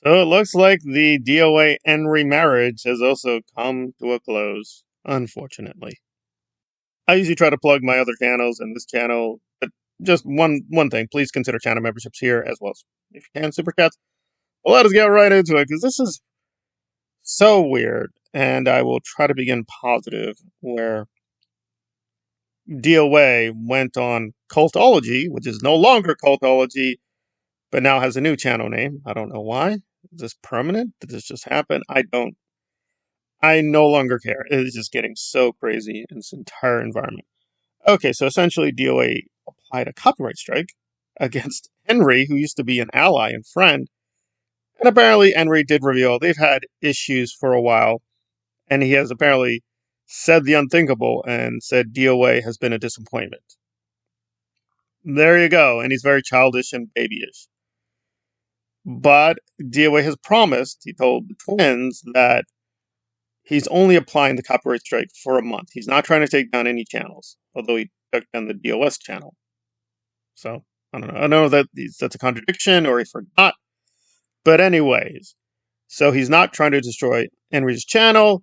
So it looks like the DOA Enri marriage has also come to a close, unfortunately. I usually try to plug my other channels and this channel, but just one thing, please consider channel memberships here as well as, if you can, super chats. Well, let us get right into it, because this is so weird, and I will try to begin positive, where DOA went on Cultology, which is no longer Cultology, but now has a new channel name. I don't know why. Is this permanent? Did this just happen? I no longer care. It is just getting so crazy in this entire environment. Okay, so essentially DOA applied a copyright strike against Enri, who used to be an ally and friend. And apparently Enri did reveal they've had issues for a while, and he has apparently said the unthinkable and said DOA has been a disappointment. There you go, and he's very childish and babyish. But DOA has promised, he told the twins, that he's only applying the copyright strike for a month. He's not trying to take down any channels, although he took down the DOS channel. So, I don't know. I don't know if that's a contradiction or he forgot. But anyways, so he's not trying to destroy Enri's channel.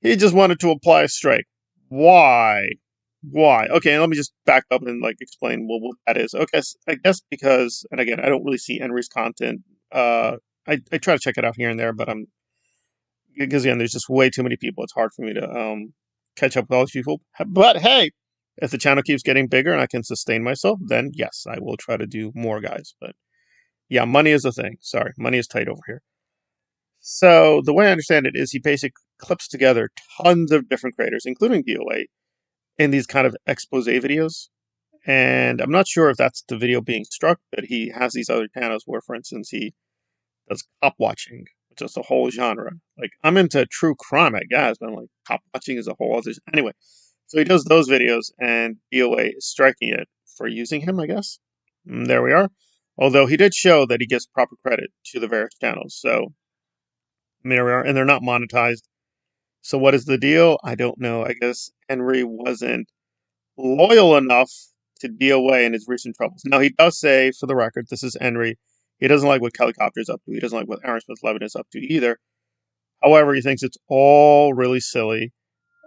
He just wanted to apply a strike. Why? Why? Okay, let me just back up and explain what that is. Okay, I guess because, and again, I don't really see Enri's content. I try to check it out here and there, but because again, there's just way too many people. It's hard for me to catch up with all these people. But hey, if the channel keeps getting bigger and I can sustain myself, then yes, I will try to do more, guys. But yeah, money is the thing. Sorry, money is tight over here. So the way I understand it is he basically clips together tons of different creators, including DOA, in these kind of expose videos. And I'm not sure if that's the video being struck, but he has these other channels where, for instance, he does cop watching, which is a whole genre. Like, I'm into true crime, I guess, but I'm like, cop watching is a whole other. Anyway, so he does those videos, and DOA is striking it for using him, I guess. And there we are. Although he did show that he gives proper credit to the various channels. So there we are. And they're not monetized. So what is the deal? I don't know. I guess Enri wasn't loyal enough to DOA in his recent troubles. Now, he does say, for the record, this is Enri. He doesn't like what Kelly Copter's up to. He doesn't like what Aaron Smith-Levin is up to either. However, he thinks it's all really silly,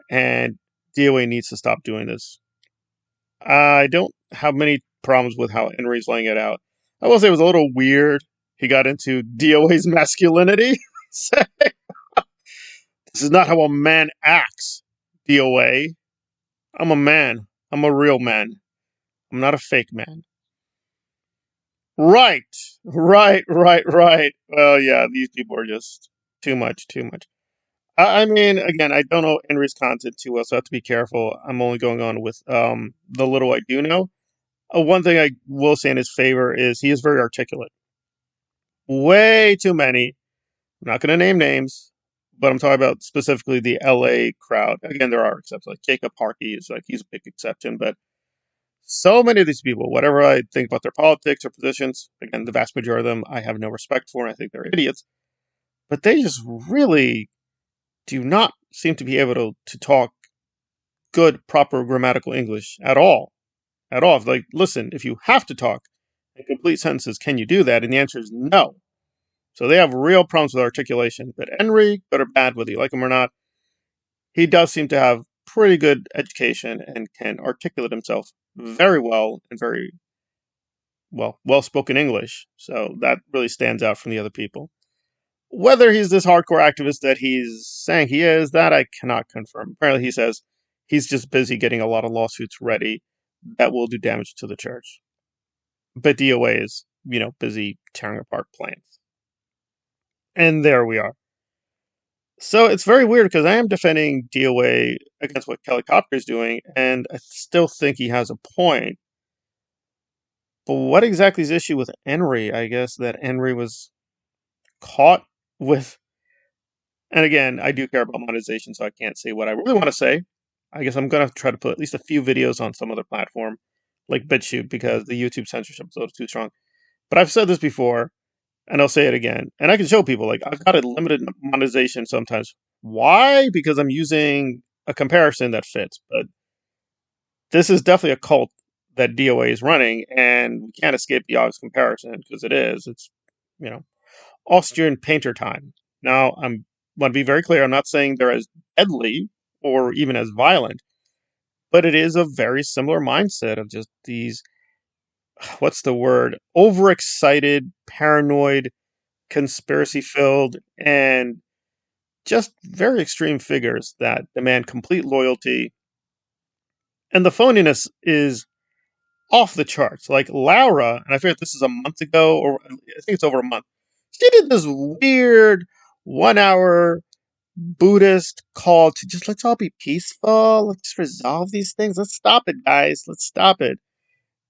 and DOA needs to stop doing this. I don't have many problems with how Enri's laying it out. I will say it was a little weird. He got into DOA's masculinity. This is not how a man acts, DOA. I'm a man. I'm a real man. I'm not a fake man. Right. Right. Well, yeah, these people are just too much. I mean, again, I don't know Enri's content too well, so I have to be careful. I'm only going on with the little I do know. One thing I will say in his favor is he is very articulate. Way too many. I'm not going to name names, but I'm talking about specifically the LA crowd. Again, there are exceptions. Like Jacob Harkey is he's a big exception, but so many of these people, whatever I think about their politics or positions, again, the vast majority of them I have no respect for, and I think they're idiots. But they just really do not seem to be able to talk good, proper grammatical English at all. At all. Like, listen, if you have to talk in complete sentences, can you do that? And the answer is no. So they have real problems with articulation. But Enri, good or bad, whether you like him or not, he does seem to have pretty good education and can articulate himself very well and very well spoken English. So that really stands out from the other people. Whether he's this hardcore activist that he's saying he is, that I cannot confirm. Apparently he says he's just busy getting a lot of lawsuits ready that will do damage to the church. But DOA is, busy tearing apart plans. And there we are. So it's very weird because I am defending DOA against what Kelly Copter is doing, and I still think he has a point. But what exactly is the issue with Enri? I guess that Enri was caught with, and again, I do care about monetization, so I can't say what I really want to say. I guess I'm going to try to put at least a few videos on some other platform, like Bitchute, because the YouTube censorship is too strong. But I've said this before, and I'll say it again. And I can show people, I've got a limited monetization sometimes. Why? Because I'm using a comparison that fits. But this is definitely a cult that DOA is running, and we can't escape the obvious comparison, because it is. It's, Austrian painter time. Now, want to be very clear. I'm not saying they're as deadly or even as violent, but it is a very similar mindset of just these, what's the word, overexcited, paranoid, conspiracy filled, and just very extreme figures that demand complete loyalty. And the phoniness is off the charts. Like Laura, and I forget if this is a month ago, or I think it's over a month, she did this weird 1 hour Buddhist call to just let's all be peaceful. Let's resolve these things. Let's stop it, guys. Let's stop it.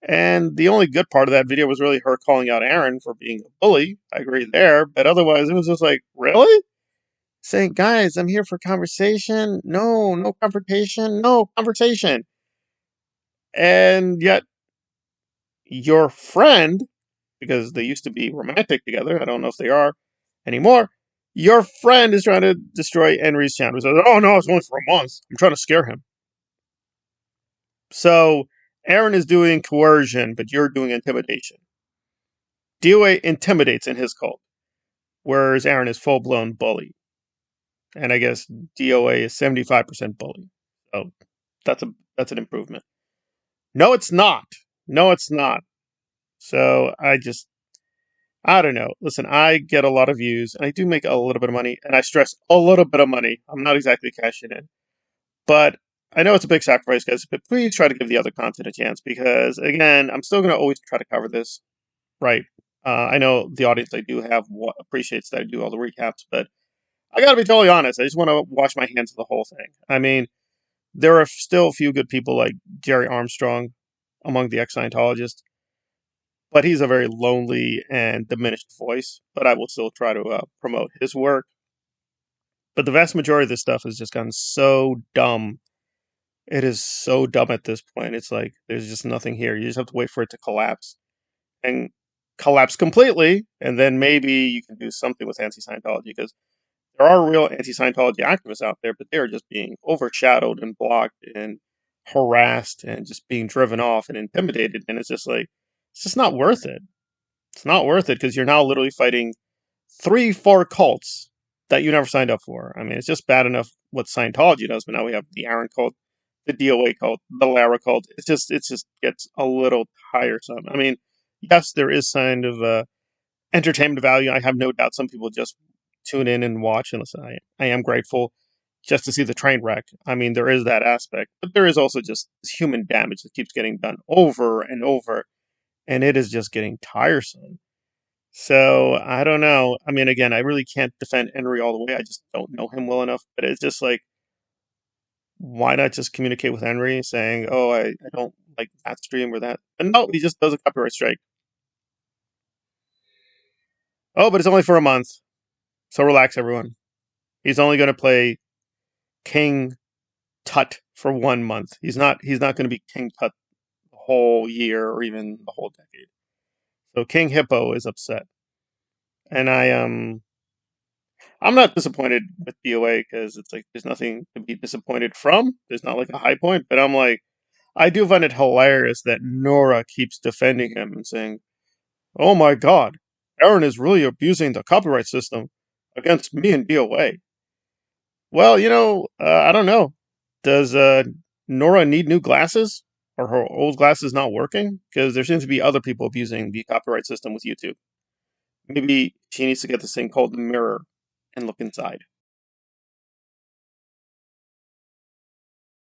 And the only good part of that video was really her calling out Aaron for being a bully. I agree there. But otherwise, it was just like, really? Saying, guys, I'm here for conversation. No, no confrontation. No conversation. And yet, your friend, because they used to be romantic together, I don't know if they are anymore, your friend is trying to destroy Enri's channel. He says, oh no, it's only for a month. I'm trying to scare him. So Aaron is doing coercion, but you're doing intimidation. DOA intimidates in his cult, whereas Aaron is full-blown bully. And I guess DOA is 75% bully. So that's an improvement. No, it's not. No, it's not. So I don't know. Listen, I get a lot of views, and I do make a little bit of money, and I stress a little bit of money. I'm not exactly cashing in. But I know it's a big sacrifice, guys, but please try to give the other content a chance, because, again, I'm still going to always try to cover this, right? I know the audience I do have appreciates that I do all the recaps, but I got to be totally honest. I just want to wash my hands of the whole thing. I mean, there are still a few good people like Jerry Armstrong among the ex-Scientologists, but he's a very lonely and diminished voice. But I will still try to promote his work. But the vast majority of this stuff has just gotten so dumb. It is so dumb at this point. It's like there's just nothing here. You just have to wait for it to collapse and collapse completely, and then maybe you can do something with anti-Scientology, because there are real anti-Scientology activists out there, but they're just being overshadowed and blocked and harassed and just being driven off and intimidated. And it's just like, it's just not worth it. It's not worth it, because you're now literally fighting 3-4 cults that you never signed up for. I mean, it's just bad enough what Scientology does, but now we have the Aaron cult, the DOA cult, the Lara cult. It just gets a little tiresome. I mean, yes, there is kind of entertainment value. I have no doubt some people just tune in and watch and listen. I am grateful just to see the train wreck. I mean, there is that aspect, but there is also just this human damage that keeps getting done over and over, and it is just getting tiresome. So I don't know. I mean, again, I really can't defend Enri all the way. I just don't know him well enough. But it's just like, why not just communicate with Enri saying, oh, I don't like that stream or that. And no, he just does a copyright strike. Oh, but it's only for a month. So relax, everyone. He's only going to play King Tut for 1 month. He's not going to be King Tut the whole year or even the whole decade. So King Hippo is upset. And I'm not disappointed with DOA, because it's like there's nothing to be disappointed from. There's not like a high point, but I'm like, I do find it hilarious that Nora keeps defending him and saying, "Oh my God, Aaron is really abusing the copyright system against me and DOA." Well, I don't know. Does Nora need new glasses? Or her old glasses not working? Because there seems to be other people abusing the copyright system with YouTube. Maybe she needs to get this thing called the mirror and look inside.